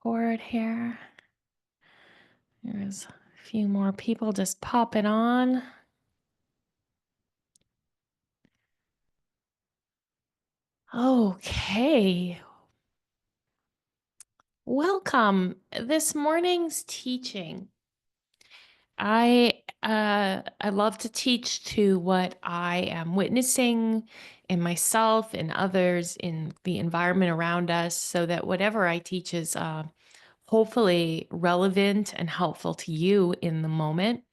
Forward here. There's a few more people just popping on. Okay. Welcome. This morning's teaching. I love to teach to what I am witnessing in myself and others in the environment around us so that whatever I teach is hopefully relevant and helpful to you in the moment.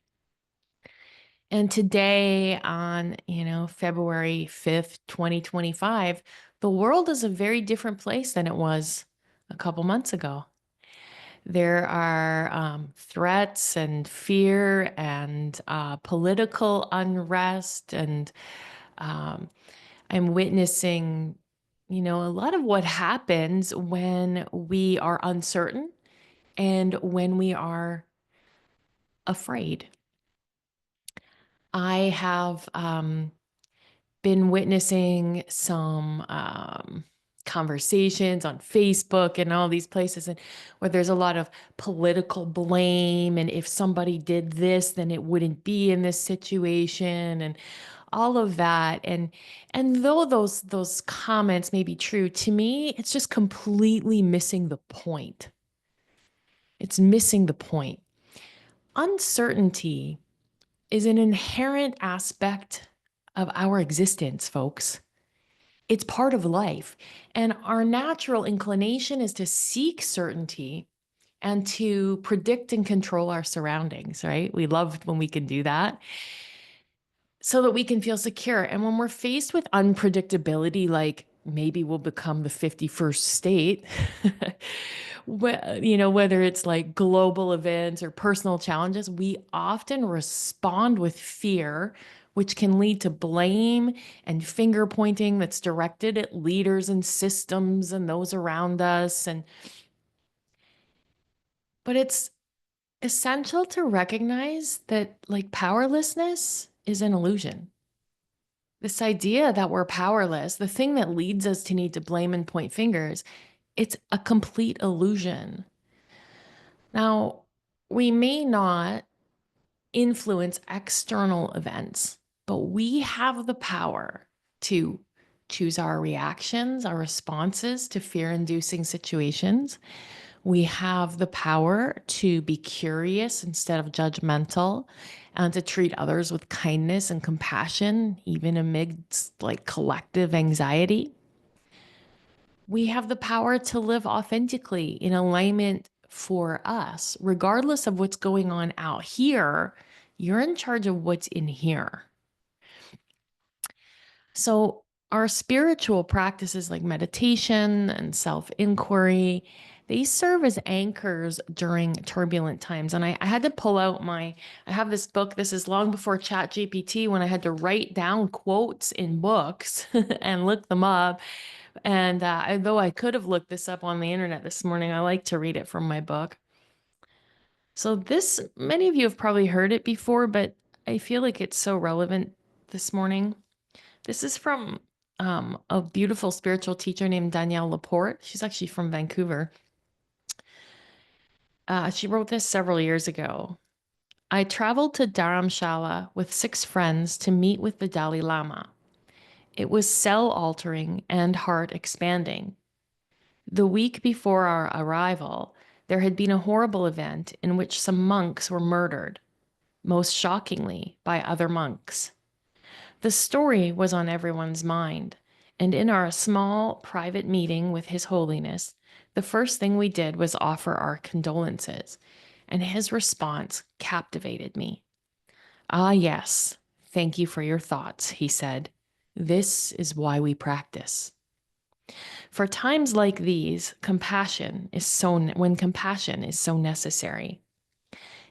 And today on, February 5th, 2025, the world is a very different place than it was a couple months ago. There are threats and fear and political unrest, and um, I'm witnessing, a lot of what happens when we are uncertain and when we are afraid. I have been witnessing some conversations on Facebook and all these places, and where there's a lot of political blame. And if somebody did this, then it wouldn't be in this situation, and all of that. And though those comments may be true, to me, it's just completely missing the point. It's missing the point. Uncertainty is an inherent aspect of our existence, folks. It's part of life. And our natural inclination is to seek certainty and to predict and control our surroundings, right? We love when we can do that so that we can feel secure. And when we're faced with unpredictability, like maybe we'll become the 51st state, whether it's like global events or personal challenges, we often respond with fear, which can lead to blame and finger pointing that's directed at leaders and systems and those around us. But it's essential to recognize that like powerlessness is an illusion. This idea that we're powerless, the thing that leads us to need to blame and point fingers, it's a complete illusion. Now, we may not influence external events, but we have the power to choose our reactions, our responses to fear inducing situations. We have the power to be curious instead of judgmental and to treat others with kindness and compassion, even amidst like collective anxiety. We have the power to live authentically in alignment for us, regardless of what's going on out here. You're in charge of what's in here. So, our spiritual practices like meditation and self inquiry, they serve as anchors during turbulent times. And I had to pull out I have this book. This is long before ChatGPT when I had to write down quotes in books and look them up. And though I could have looked this up on the internet this morning, I like to read it from my book. So, many of you have probably heard it before, but I feel like it's so relevant this morning. This is from a beautiful spiritual teacher named Danielle Laporte. She's actually from Vancouver. She wrote this several years ago. I traveled to Dharamshala with 6 friends to meet with the Dalai Lama. It was cell altering and heart expanding. The week before our arrival, there had been a horrible event in which some monks were murdered, most shockingly by other monks. The story was on everyone's mind, and in our small private meeting with His Holiness, the first thing we did was offer our condolences, and his response captivated me. Ah, yes, thank you for your thoughts, he said. This is why we practice. For times like these, when compassion is so necessary.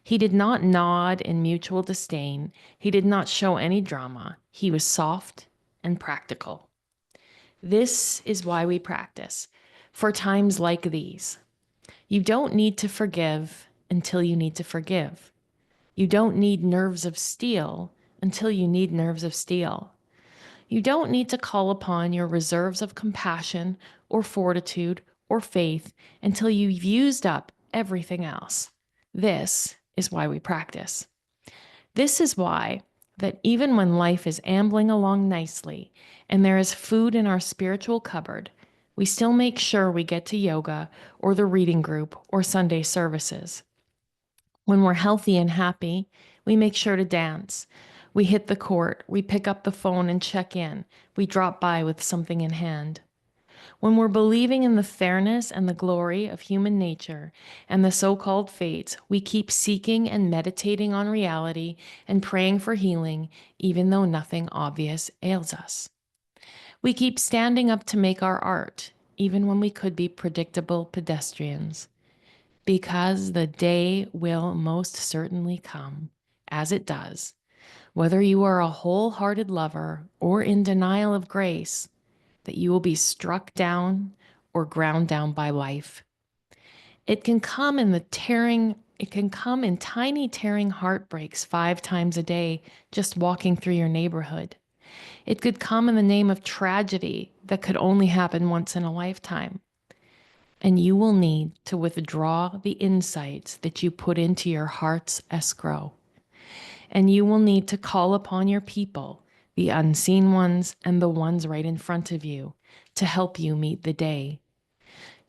He did not nod in mutual disdain. He did not show any drama. He was soft and practical. This is why we practice, for times like these. You don't need to forgive until you need to forgive. You don't need nerves of steel until you need nerves of steel. You don't need to call upon your reserves of compassion or fortitude or faith until you've used up everything else. This is why we practice. This is why that even when life is ambling along nicely and there is food in our spiritual cupboard, we still make sure we get to yoga or the reading group or Sunday services. When we're healthy and happy, we make sure to dance. We hit the court, we pick up the phone and check in. We drop by with something in hand. When we're believing in the fairness and the glory of human nature and the so-called fates, we keep seeking and meditating on reality and praying for healing, even though nothing obvious ails us. We keep standing up to make our art, even when we could be predictable pedestrians, because the day will most certainly come, as it does, whether you are a wholehearted lover or in denial of grace, that you will be struck down or ground down by life. It can come in tiny tearing heartbreaks 5 times a day just walking through your neighborhood. It could come in the name of tragedy that could only happen once in a lifetime. And you will need to withdraw the insights that you put into your heart's escrow. And you will need to call upon your people, the unseen ones and the ones right in front of you, to help you meet the day.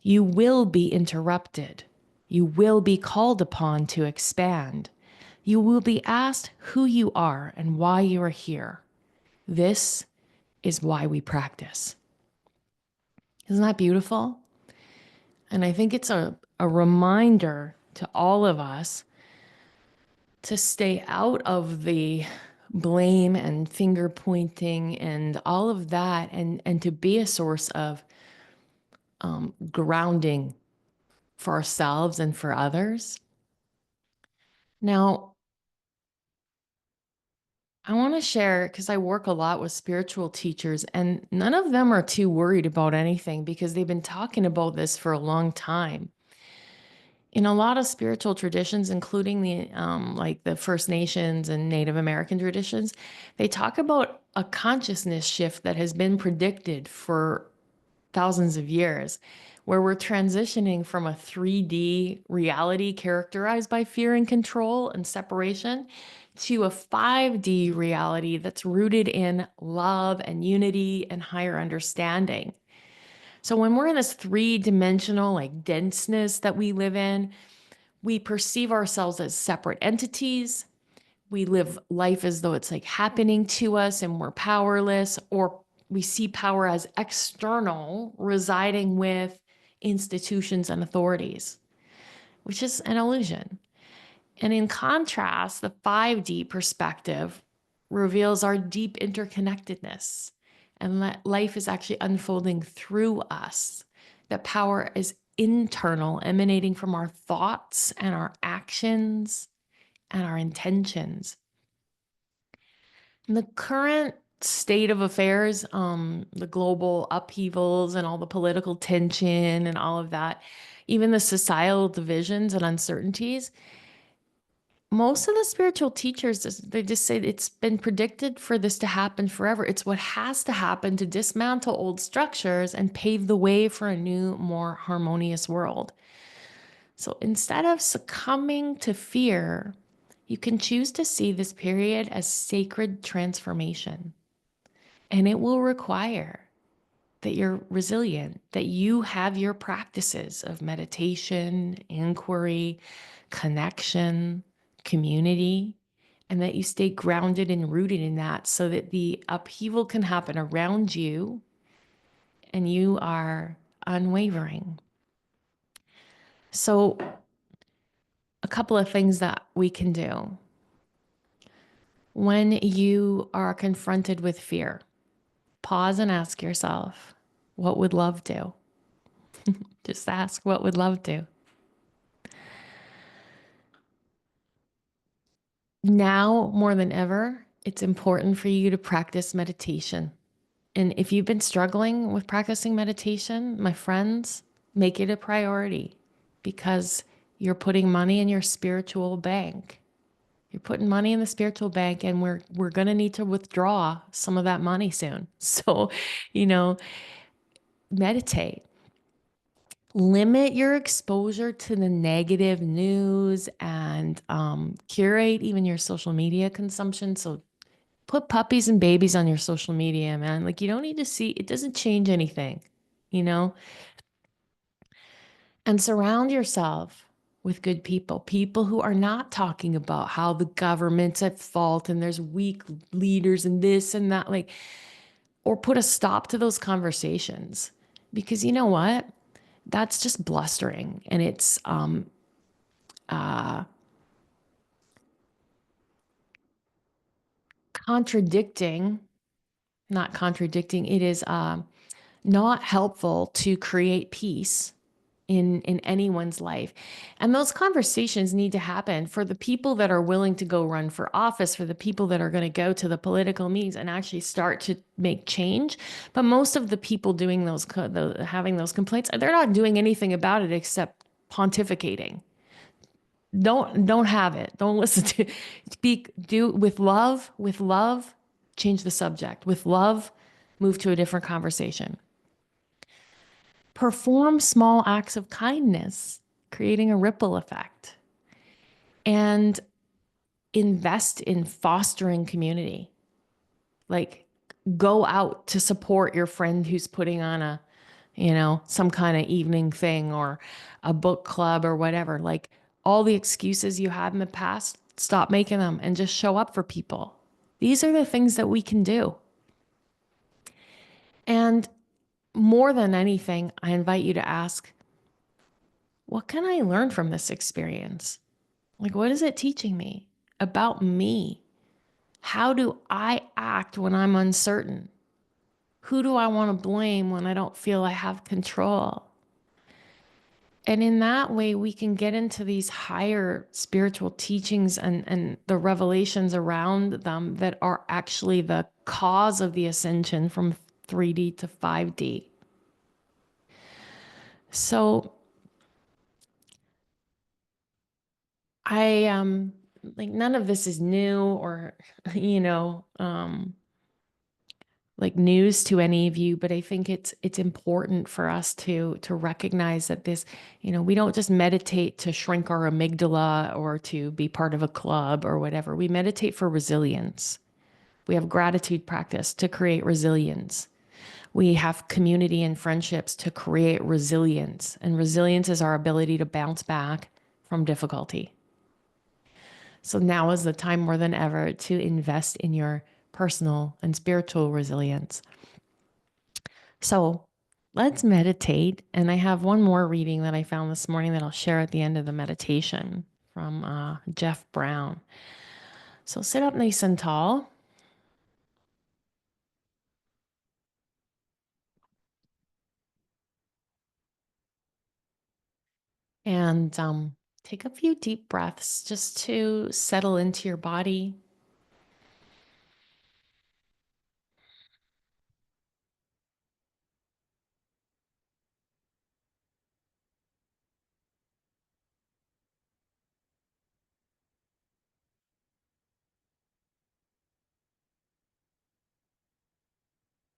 You will be interrupted. You will be called upon to expand. You will be asked who you are and why you are here. This is why we practice. Isn't that beautiful? And I think it's a reminder to all of us to stay out of the blame and finger pointing and all of that, and to be a source of grounding for ourselves and for others. Now, I want to share, because I work a lot with spiritual teachers, and none of them are too worried about anything because they've been talking about this for a long time. In a lot of spiritual traditions, including the like the First Nations and Native American traditions, they talk about a consciousness shift that has been predicted for thousands of years, where we're transitioning from a 3D reality characterized by fear and control and separation to a 5D reality that's rooted in love and unity and higher understanding. So when we're in this 3-dimensional like denseness that we live in, we perceive ourselves as separate entities. We live life as though it's like happening to us and we're powerless, or we see power as external, residing with institutions and authorities, which is an illusion. And in contrast, the 5D perspective reveals our deep interconnectedness and that life is actually unfolding through us, that power is internal, emanating from our thoughts and our actions and our intentions. In the current state of affairs, the global upheavals and all the political tension and all of that, even the societal divisions and uncertainties, most of the spiritual teachers, they just say it's been predicted for this to happen forever. It's what has to happen to dismantle old structures and pave the way for a new, more harmonious world. So instead of succumbing to fear, you can choose to see this period as sacred transformation. And it will require that you're resilient, that you have your practices of meditation, inquiry, connection, community, and that you stay grounded and rooted in that so that the upheaval can happen around you and you are unwavering. So, a couple of things that we can do when you are confronted with fear. Pause and ask yourself, what would love do? Just ask, what would love do? Now, more than ever, it's important for you to practice meditation. And if you've been struggling with practicing meditation, my friends, make it a priority because you're putting money in your spiritual bank. You're putting money in the spiritual bank, and we're going to need to withdraw some of that money soon. So, meditate. limit your exposure to the negative news and curate even your social media consumption. So put puppies and babies on your social media, man. Like you don't need to see, it doesn't change anything, you know? And surround yourself with good people, people who are not talking about how the government's at fault and there's weak leaders and this and that, like, or put a stop to those conversations. Because you know what? That's just blustering and it's uh, contradicting, not contradicting, it is not helpful to create peace in anyone's life. And those conversations need to happen for the people that are willing to go run for office, for the people that are going to go to the political meetings and actually start to make change. But most of the people doing having those complaints, they're not doing anything about it except pontificating. Don't have it. Don't listen to speak do with love, change the subject. With love, move to a different conversation. Perform small acts of kindness, creating a ripple effect, and invest in fostering community. Like go out to support your friend who's putting on some kind of evening thing or a book club or whatever. Like all the excuses you had in the past, stop making them and just show up for people. These are the things that we can do. And more than anything, I invite you to ask, what can I learn from this experience? Like, what is it teaching me about me? How do I act when I'm uncertain? Who do I want to blame when I don't feel I have control? And in that way, we can get into these higher spiritual teachings and the revelations around them that are actually the cause of the ascension from 3D to 5D. So I like none of this is new or you know like news to any of you, but I think it's important for us to recognize that this, we don't just meditate to shrink our amygdala or to be part of a club or whatever. We meditate for resilience. We have gratitude practice to create resilience. We have community and friendships to create resilience. And resilience is our ability to bounce back from difficulty. So now is the time more than ever to invest in your personal and spiritual resilience. So let's meditate. And I have one more reading that I found this morning that I'll share at the end of the meditation from Jeff Brown. So sit up nice and tall. And take a few deep breaths just to settle into your body.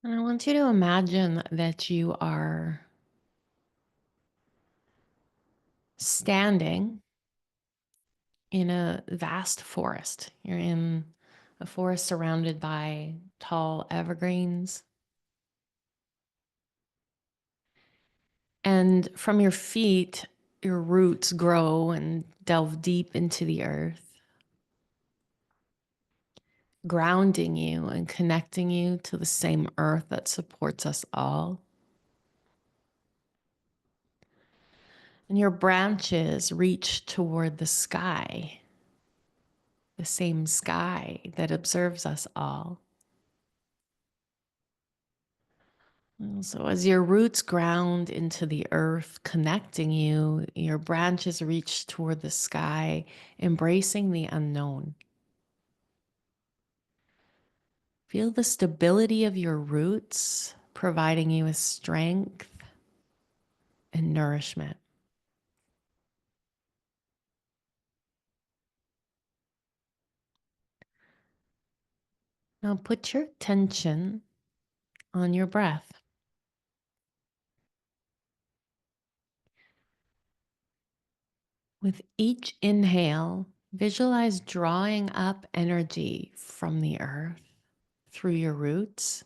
And I want you to imagine that you are standing in a vast forest. You're in a forest surrounded by tall evergreens. And from your feet, your roots grow and delve deep into the earth, grounding you and connecting you to the same earth that supports us all. And your branches reach toward the sky, the same sky that observes us all. And so as your roots ground into the earth, connecting you, your branches reach toward the sky, embracing the unknown. Feel the stability of your roots, providing you with strength and nourishment. Now put your attention on your breath. With each inhale, visualize drawing up energy from the earth through your roots,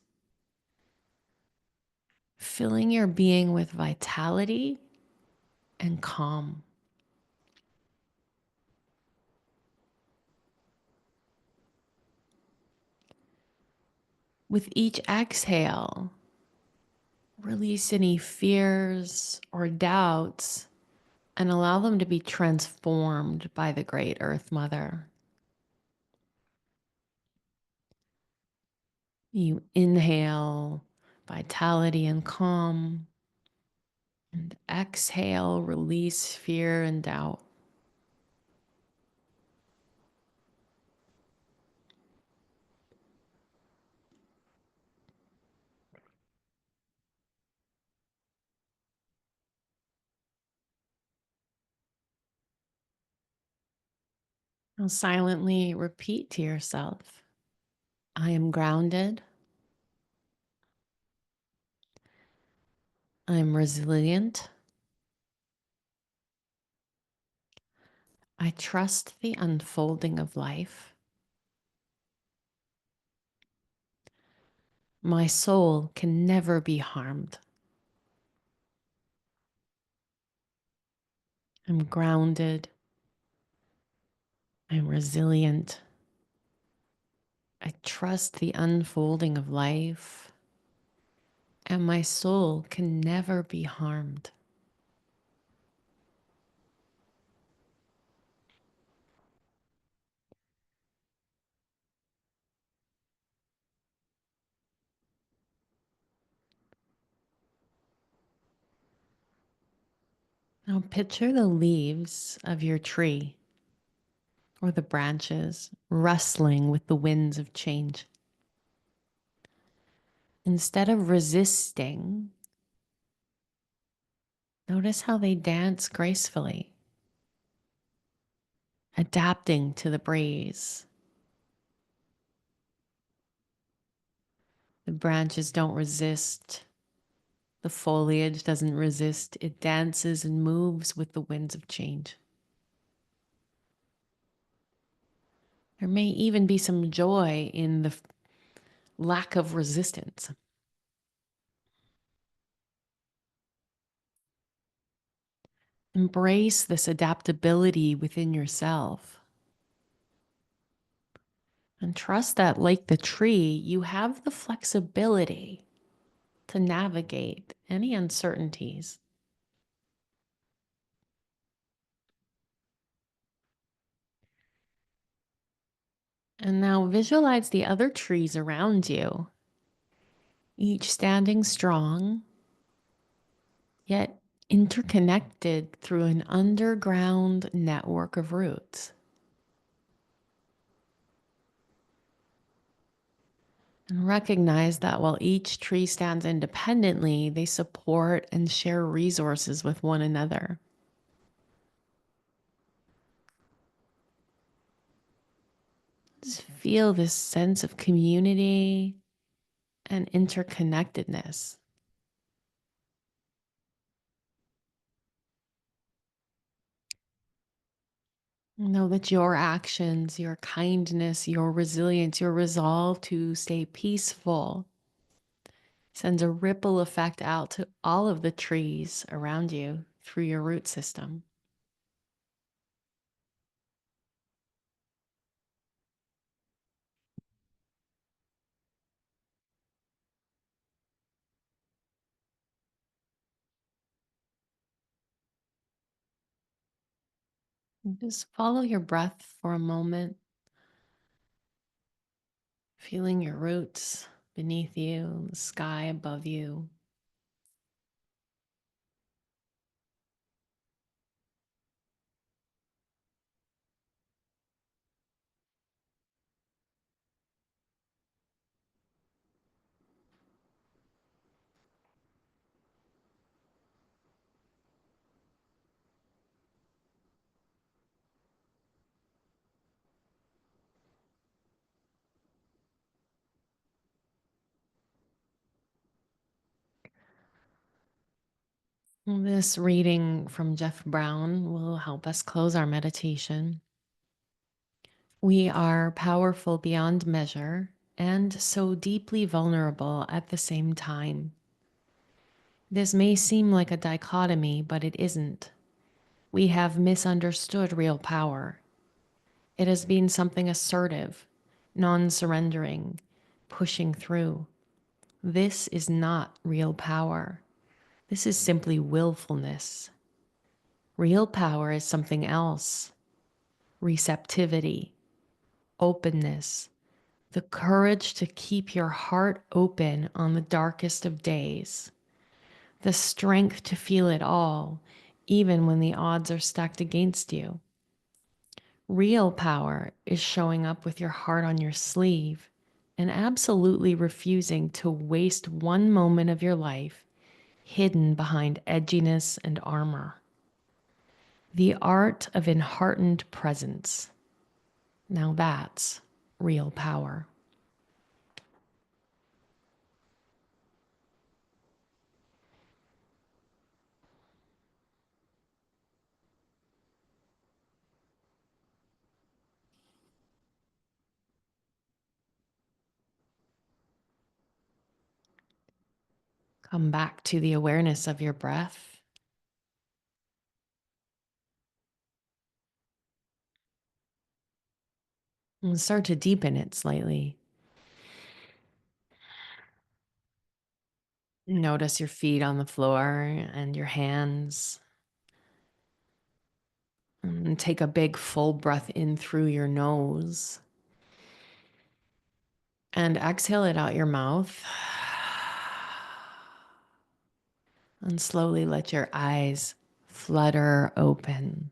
filling your being with vitality and calm. With each exhale, release any fears or doubts and allow them to be transformed by the great Earth Mother. You inhale vitality and calm, and exhale, release fear and doubt. Now silently repeat to yourself, I am grounded, I am resilient, I trust the unfolding of life. My soul can never be harmed. I'm grounded, I'm resilient, I trust the unfolding of life, and my soul can never be harmed. Now picture the leaves of your tree or the branches rustling with the winds of change. Instead of resisting, notice how they dance gracefully, adapting to the breeze. The branches don't resist. The foliage doesn't resist. It dances and moves with the winds of change. There may even be some joy in the lack of resistance. Embrace this adaptability within yourself. And trust that, like the tree, you have the flexibility to navigate any uncertainties. And now visualize the other trees around you, each standing strong, yet interconnected through an underground network of roots. And recognize that while each tree stands independently, they support and share resources with one another. Just feel this sense of community and interconnectedness. Know that your actions, your kindness, your resilience, your resolve to stay peaceful sends a ripple effect out to all of the trees around you through your root system. And just follow your breath for a moment, feeling your roots beneath you, the sky above you. This reading from Jeff Brown will help us close our meditation. We are powerful beyond measure and so deeply vulnerable at the same time. This may seem like a dichotomy, but it isn't. We have misunderstood real power. It has been something assertive, non surrendering, pushing through. This is not real power. This is simply willfulness. Real power is something else: receptivity, openness, the courage to keep your heart open on the darkest of days, the strength to feel it all, even when the odds are stacked against you. Real power is showing up with your heart on your sleeve and absolutely refusing to waste one moment of your life hidden behind edginess and armor. The art of enheartened presence. Now that's real power. Come back to the awareness of your breath and start to deepen it slightly. Notice your feet on the floor and your hands. And take a big full breath in through your nose and exhale it out your mouth. And slowly let your eyes flutter open.